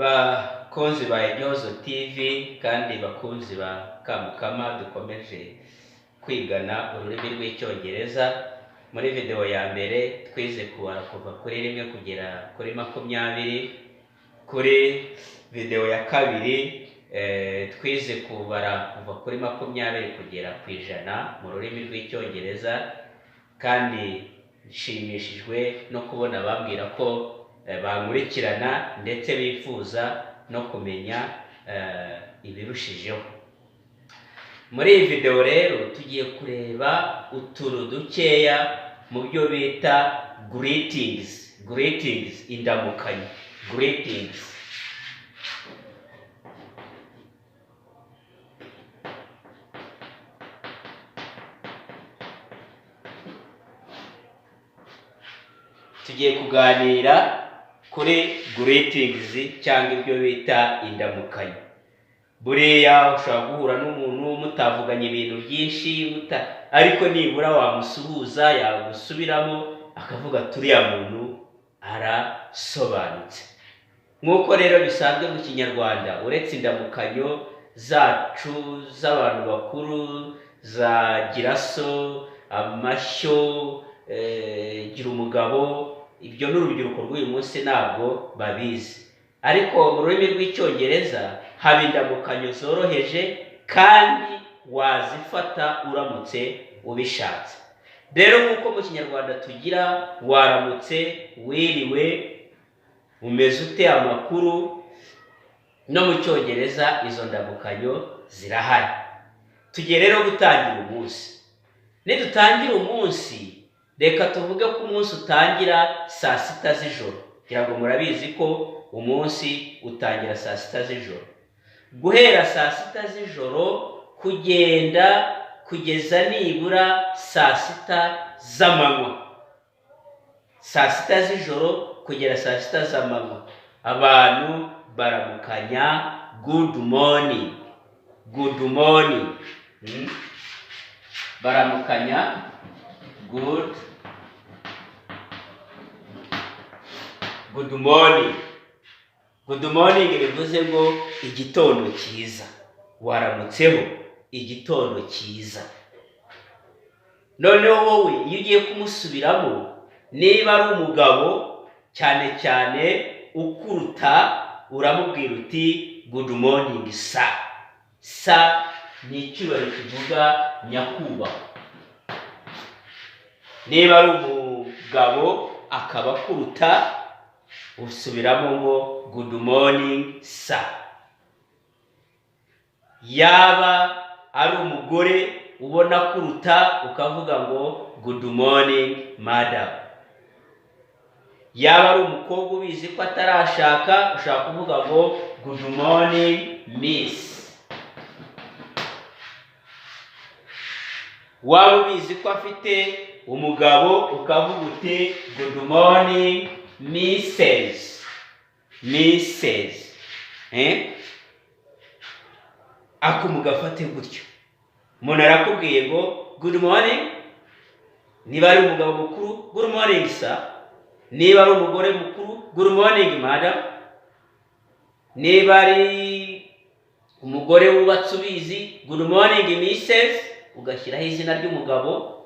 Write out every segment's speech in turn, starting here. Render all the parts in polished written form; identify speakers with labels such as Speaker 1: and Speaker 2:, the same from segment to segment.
Speaker 1: bakunzi ba Intyozo TV kandi bakunzi ba Kamukama, dukomeje kwigana ururimi rw'icyongereza. Muri video ya mbere twize kubara kuva kuri rimwe kugera kuri 20. Kuri video ya kabiri twize kubara kuva kuri 20 kugera ku 100 mu rurimi rw'icyongereza, kandi nshimishijwe no kubona bambwira ko bakurikirana ndetse bifuza no kumenya ibirushijeho. Muri iyi video rero tugiye kureba uturu dukeya mu byo bita greetings, indamukanyo, greetings. Tugiye kuganira kuri greetings cyangwa ibyo bita indamukanyo. Buriya ushobora guhura n'umuntu mutavuganye ibintu byinshi, ariko nibura wamusuhuza yagusubiramo akavuga turiya muntu arasobanutse. Nk'uko rero bisanzwe mu Kinyarwanda, uretse indamukanyo zacu z'abantu bakuru, za giraso, amashyo, gira umugabo, ibyo n'urubyiruko rw'uyu munsi ntabwo babizi. Ariko mu rurimi rw'icyongereza haba indamukanyo zoroheje kandi wazifata uramutse ubishatse. Rero nk'uko mu Kinyarwanda tugira waramutse, wiriwe, umeze ute, amakuru, no mu Cyongereza izo ndamukanyo zirahari. Tugiye rero gutangira umunsi. Nidutangira umunsi, reka tuvuge ko umunsi utangira saa 6 z'ijoro. Kugira ngo murabizi ko umunsi utangira saa 6 z'ijoro. Guhera saa 6 z'ijoro kugenda kugeza nibura saa 6 z'amanywa. Saa 6 z'ijoro kugera saa 6 z'amanywa, abantu baramukanya, good morning, good morning. Baramukanya, good morning. Good morning bivuze ngo igitondo cyiza. Waramutseho igitondo cyiza. Noneho wowe iyo ugiye kumusubiramo, niba ari umugabo cyane cyane ukuruta, uramubwira uti good morning sir. Sir ni icyubahiro kivuga nyakubahwa. Niba ari umugabo akaba akuruta, usubiramo ngo good morning sir. Yaba ari umugore ubona kuruta, ukavuga ngo good morning madam. Yaba ari umukobwa ubizi ko atarashaka, ushaka kuvuga ngo good morning miss. Waba ubizi ko afite umugabo, ukavuga uti good morning Mrs. Ako mugafate gutyo. Umuntu arakubwiye ngo good morning, niba ari umugabo mukuru good morning sir. Niba ari umugore mukuru good morning madam. Niba ari umugore wubatse ubizi good morning Mrs. ugashyiraho izina ry'umugabo.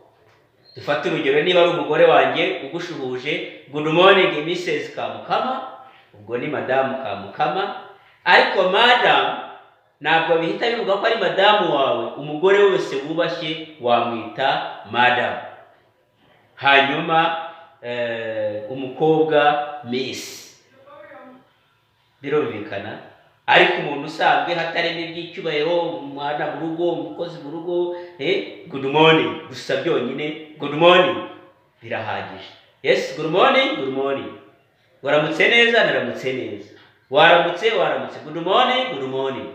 Speaker 1: Dufate urugero, niba ari umugore wanjye ugushuhuje good morning Mrs. Kamukama, ubwo ni madam Kamukama. Ariko madam ntabwo bihita bivuga ko ari madamu wawe. Umugore wese wubashye wamwita madam. Hanyuma umukobwa miss. Birumvikana. Ariko umuntu usanzwe hatarimo iby'icyubahiro, umwana mu rugo, umukozi mu rugo, good morning gusa byonyine, good morning birahagije. Yes, good morning, good morning. Waramutse neza, naramutse neza. Waramutse, good morning, good morning.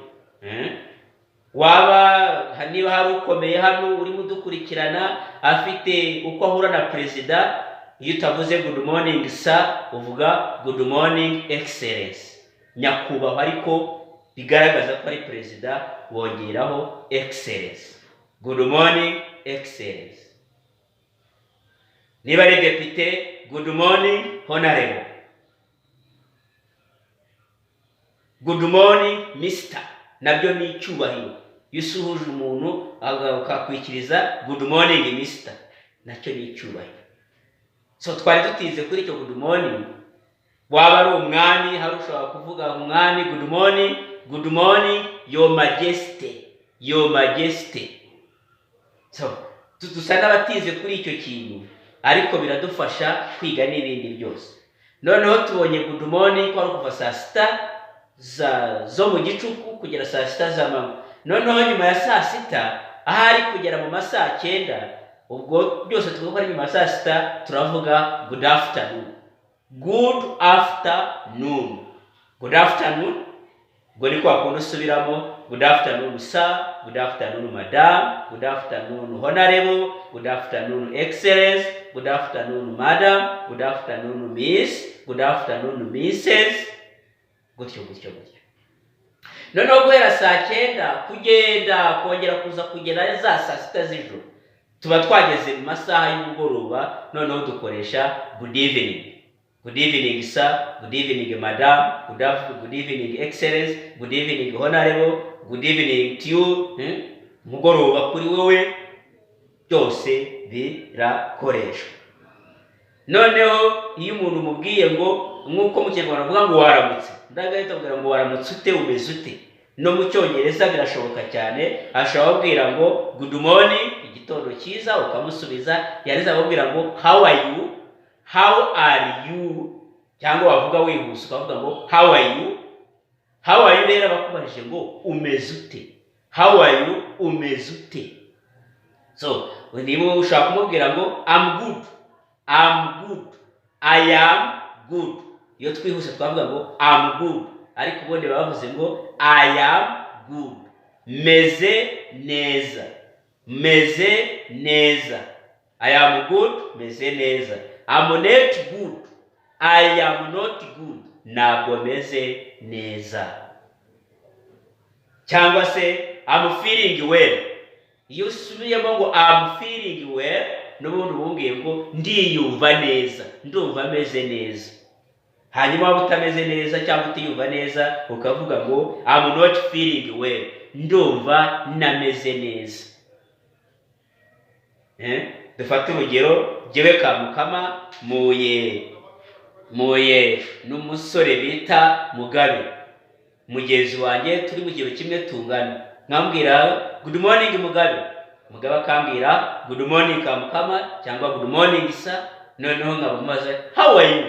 Speaker 1: Waba niba hari ukomeye hano urimo dukurikirana afite uko ahura na perezida, iyo utavuze good morning sir, uvuga good morning excellence, nyakubahwa, ariko bigaragaza ko ari perezida wongeraho excellence. Good morning excellence. Niba ari depite, good morning honorable. good morning Mr. nabyo ni icyubahiro. Iyo usuhuje umuntu akakwikiriza good morning Mr. nacyo ni icyubahiro. So twari dutize kuri icyo good morning. Waba ari umwami hari ushobora kuvuga umwami good morning your majesty, your majesty. So dusa n'abatize kuri icyo kintu ariko biradufasha kwiga n'ibindi byose. Noneho tubonye good morning ko ari kuva saa sita zo mu gicuku kugera saa sita z'amanywa. Noneho nyuma ya saa sita ahari kugera mu masaa 9, ubwo byose tuvuga ari nyuma ya saa sita turavuga good afternoon. Good afternoon. Good afternoon. Ubwo ni kwa kundi usubiramo good afternoon sir, good afternoon madam, good afternoon honorable, good afternoon excellence, good afternoon madam, good afternoon miss, good afternoon misses. Gutyo. Noneho guhera saa 9 kugenda kongera kuza kugera za saa sita z'ijoro tuba twageze mu masaha y'umugoroba. Noneho dukoresha good evening. Good evening sir, good evening madam, good evening excellence, good evening honorable, good evening to you. Mugoroba kuri wewe byose birakoreshwa. Noneho iyo umuntu mubwiye ngo nkuko mu Kinyarwanda bavuga ngo waramutse, ndagahita kugira ngo waramutse ute, umeze ute. No mu Cyongereza birashoboka cyane, ashobora kubwira ngo good morning, igitondo cyiza, ukamusubiza yariza akubwira ngo how are you, how are you, cyangwa wavuga wihuse ukavuga ngo how are you. How are you rero bakubajije ngo umeze ute, how are you, umeze ute. So niba ushaka kumubwira ngo I'm good, I am good. Iyo twihuse twavuga ngo I'm good, ariko ubundi bavuze ngo I am good. Meze neza. I am good, meze neza. I'm not good, I am not good, ntabwo meze neza. Cyangwa se I'm feeling well. Iyo usubiyemo ngo I'm feeling well, n'ubundi bumwiye ngo ndiyumva neza, ndumva meze neza. Hanyuma waba utameze neza cyangwa utiyumva neza ukavuga ngo I'm not feeling well, ndumva nameze neza. Dufate urugero, jyewe Kamukama muye n'umusore bita Mugabe, mugenzi wanjye turi mu gihe kimwe tungana. Nkambwira good morning Mugabe, Mugabe akambwira good morning Kamukama cyangwa good morning sir. Noneho nkabamubaza how are you,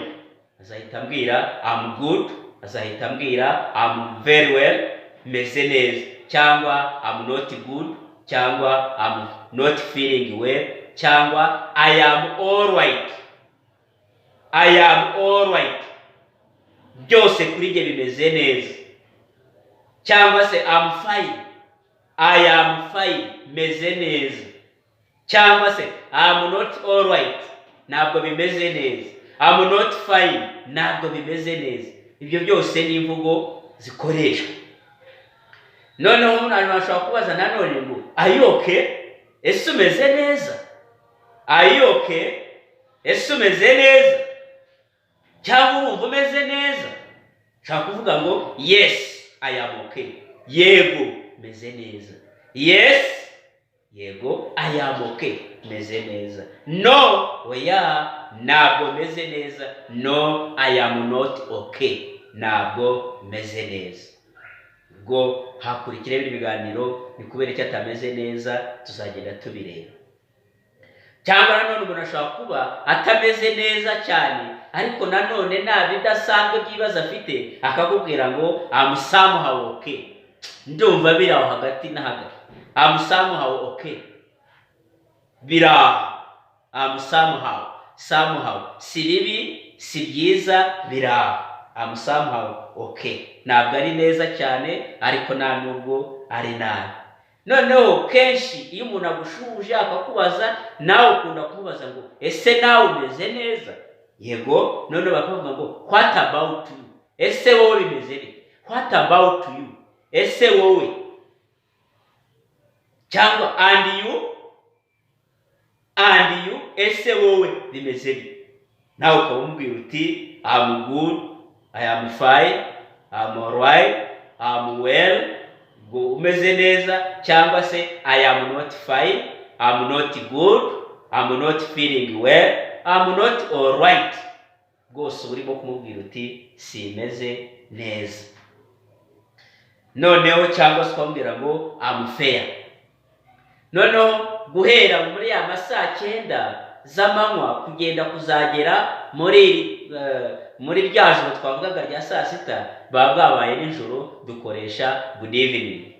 Speaker 1: azahita ambwira I'm good, azahita ambwira I'm very well, meze neza, cyangwa I'm not good, cyangwa I'm not feeling well, cyangwa I am all right, byose kuri jye bimeze neza. Cyangwa se I'm fine, I am fine, meze neza. Cyangwa se I'm not all right, ntabwo bimeze neza. I'm not fine, ntabwo bimeze neza. Ibyo byose ni imvugo zikoreshwa. Noneho umuntu ashobora kubaza nanone ngo are you okay, ese umeze neza? Are you okay, ese umeze neza? Cyangwa urumva umeze neza? Shaka kuvuga ngo yes I am okay, yego meze neza. Yes, yego I am okay, meze neza. No, oya ntabwo meze neza. No, I am not okay, ntabwo meze neza. Ubwo hakurikira ibindi biganiro ni kubera icyo atameze neza tuzagenda tubireba. Cyangwa nanone umuntu ashobora kuba atameze neza cyane ariko nanone nta bidasanzwe by'ibibazo afite akakubwira ngo I'm somehow okay, ndumva biri aho hagati na hagati. I'm somehow okay, biri aho. I'm somehow si bibi si byiza, biri aho. I'm somehow okay, ntabwo ari neza cyane ariko nta nubwo ari nabi. Noneho kenshi iyo umuntu agushuje akakubaza nawe ukunda kumubaza ngo ese nawe umeze neza? Yego. None bakavuga ngo what about you, ese wowe bimeze bite? What about you, ese wowe? Cyangwa and you, ese wowe bimeze bite? Nawe ukabumubwira uti I'm good, I am fine, I'm all right, am well, umeze neza, cyangwa se I am not fine, I'm not good, I'm not feeling well, I'm not all right. Rwose urimo kumubwira uti simeze neza. Noneho cyangwa se ukamubwira ngo I'm fair. Noneho guhera muri ya masaa 9 z'amanywa kugenda kuzagera muri rya joro twavugaga rya saa 6 baba bwabaye nijoro, dukoresha good evening.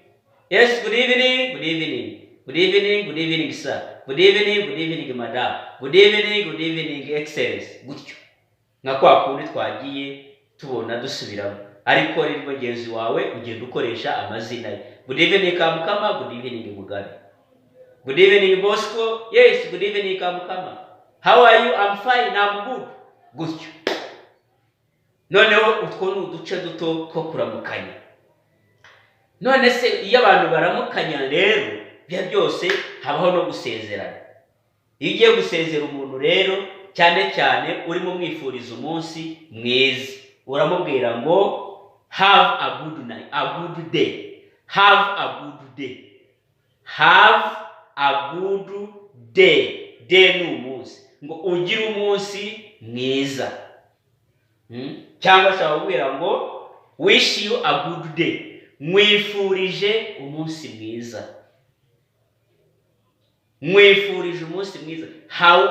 Speaker 1: Yes, good evening, good evening. Good evening, good evening sir. Good evening madam. Good evening excellence. Gutyo. Nka kwa kundi twagiye tubona dusubiramo. Ariko rero mugenzi wawe ugenda ukoresha amazina ye. Good evening Kamukama, good evening Mugabe. Good evening Bosco. Yes, good evening Kamukama. How are you? I'm fine, I'm good. Gutyo. Noneho utwo ni uduce duto two kuramukanya. None se iyo abantu baramukanya rero bya byose habaho no gusezerana. Iyo ugiye gusezera umuntu rero cyane cyane urimo mwifuriza umunsi mwiza, uramubwira ngo have a good night, a good day. Have a good day. Have a good day. Day ni umunsi. Ngo ugire umunsi mwiza. Cyangwa se bakubwira ngo wish you a good day. Mwifurije umunsi mwiza. Mwifurije umunsi mwiza. Have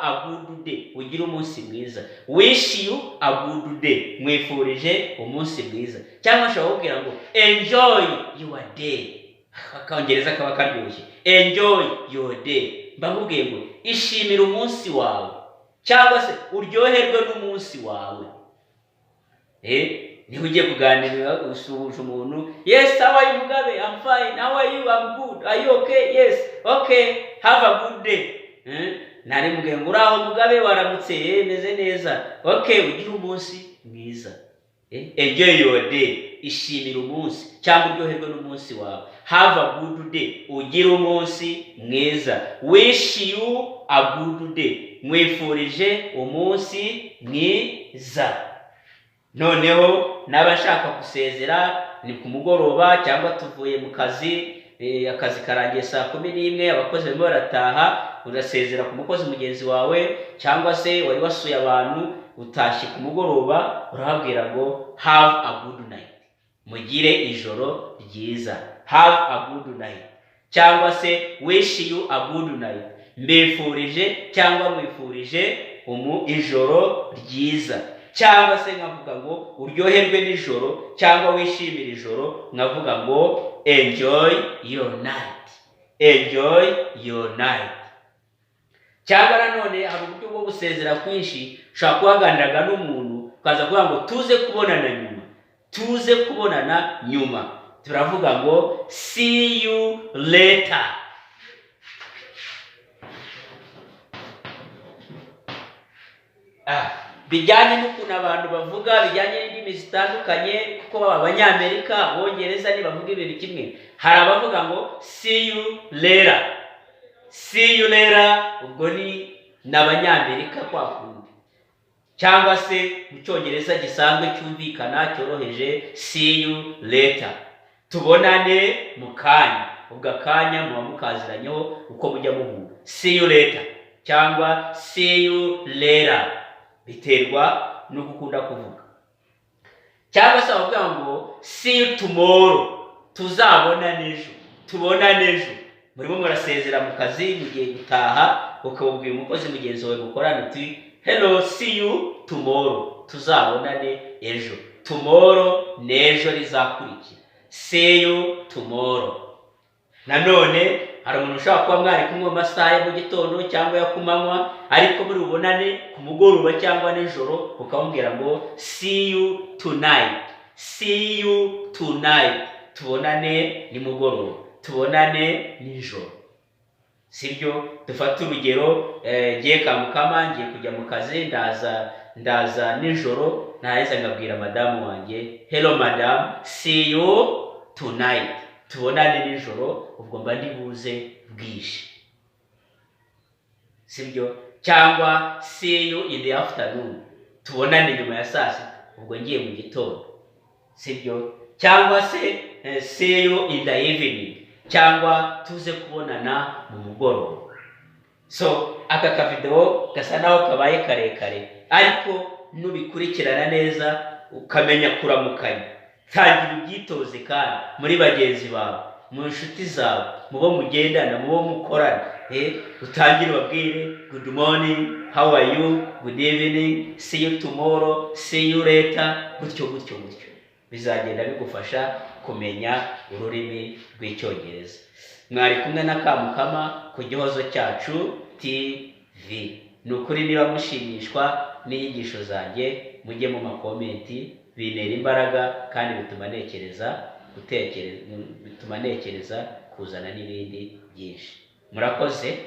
Speaker 1: a good day. Ugire umunsi mwiza. Wish you a good day. Mwifurije umunsi mwiza. Cyangwa se bakubwira ngo enjoy your day. Cyongereza kaba karyoshye. Enjoy your day. Mbakubwiye ngo ishimira umunsi wawe. Cyangwa se uryoherwe n'umunsi wawe. Niho ugiye kuganira usuhuje umuntu, yes, how are you Mugabe? I'm fine. How are you? I'm good. Are you okay? Yes. Okay. Have a good day. Nari mubwiye ngo uraho Mugabe, waramutse, meze neza. Okay, ugire umunsi mwiza. Enjoy your day. Ishimira umunsi cyangwa uryoherwe n'umunsi wawe. Have a good day. Ugire umunsi mwiza. Wish you a good day. Mwifurije umunsi mwiza. Noneho n'abashaka gusezera ni ku mugoroba cyangwa tuvuye mu kazi, akazi karangiye saa 11, abakozi barimo barataha, urasezera ku mukozi mugenzi wawe, cyangwa se wari wasuye abantu utashye ku mugoroba, urababwira ngo have a good night. Mugire ijoro ryiza. Have a good night. Cyangwa se wish you a good night. Mbifurije cyangwa mwifurije ijoro ryiza. Cyangwa se nkavuga ngo uryoherwe n'ijoro cyangwa wishimira ijoro, nkavuga ngo enjoy your night. Enjoy your night. Cyangwa nanone hari uburyo bwo gusezera kwinshi, ushaka kuhaganiraga n'umuntu ukaza kuvuga ngo tuze kubonana nyuma. Tuze kubonana nyuma. Turavuga ngo see you later. Bijyanye n'ukuntu abantu bavuga, bijyanye n'indimi zitandukanye, kuko abanyamerika, abongereza ni bavuga ibintu kimwe. Hari abavuga ngo see you later. See you later ubwo ni n'abanyamerika kwa kundi. Cyangwa se mu cyongereza gisanzwe cyumvikana cyoroheje see you later. Tubonane mu kanya. Ubwo akanya muba mukaziranyeho uko mujya muhura. See you later cyangwa see you later. Biterwa no gukunda kuvuga. Cyangwa se bavuga ngo see you tomorrow. Tuzabona nejo. Tubona nejo. Murimo murasezera mu kazi, mugiye gutaha, ukabubwira umukozi mugenzi wawe mukorana uti hello, see you tomorrow. Tuzabonane ejo. Tomorrow nejo rizakurikira. See you tomorrow. Nanone hari umuntu ushaka kuba mwari kumwe amasaha ya mu gitondo cyangwa ya kumanywa, ariko muri ubonane ku mugoroba cyangwa nijoro, ukamubwira ngo see you tonight. See you tonight. Tubonane ni mugoroba. Tubonane nijoro. Sibyo? Dufata urugero, ngiye Kamukama, ngiye kujya mu kazi, ndaza nijoro, naheza ngabwira madamu wanjye hello madam, see you tonight. Tubonane nijoro, ubwo mba ndibuze bwije. Sibyo? Cyangwa see you in the afternoon. Tubonane nyuma ya saa 6, ubwo ngiye mu gitondo. Sibyo? cyangwa se see you in the evening, cyangwa tuze kubonana mu mugoroba. So aka kavideo gasa naho kabaye karekare, ariko nubikurikirana neza ukamenya kuramukanya, tangira ubyitoze kandi muri bagenzi bawe, mu nshuti zawe, mu bo mugendana, mu bo mukorana, utangire ubabwire good morning, how are you, good evening, see you tomorrow, see you later, gutyo gutyo gutyo. Bizagenda bigufasha kumenya ururimi rw'icyongereza. Mwari kumwe na Kamukama ku gihozo cyacu TV. Nukuri niba mushimishwa n'inyigisho zanjye, mujye mu makomenti, binera imbaraga kandi bituma ntekereza kuzana n'ibindi byinshi. Murakoze.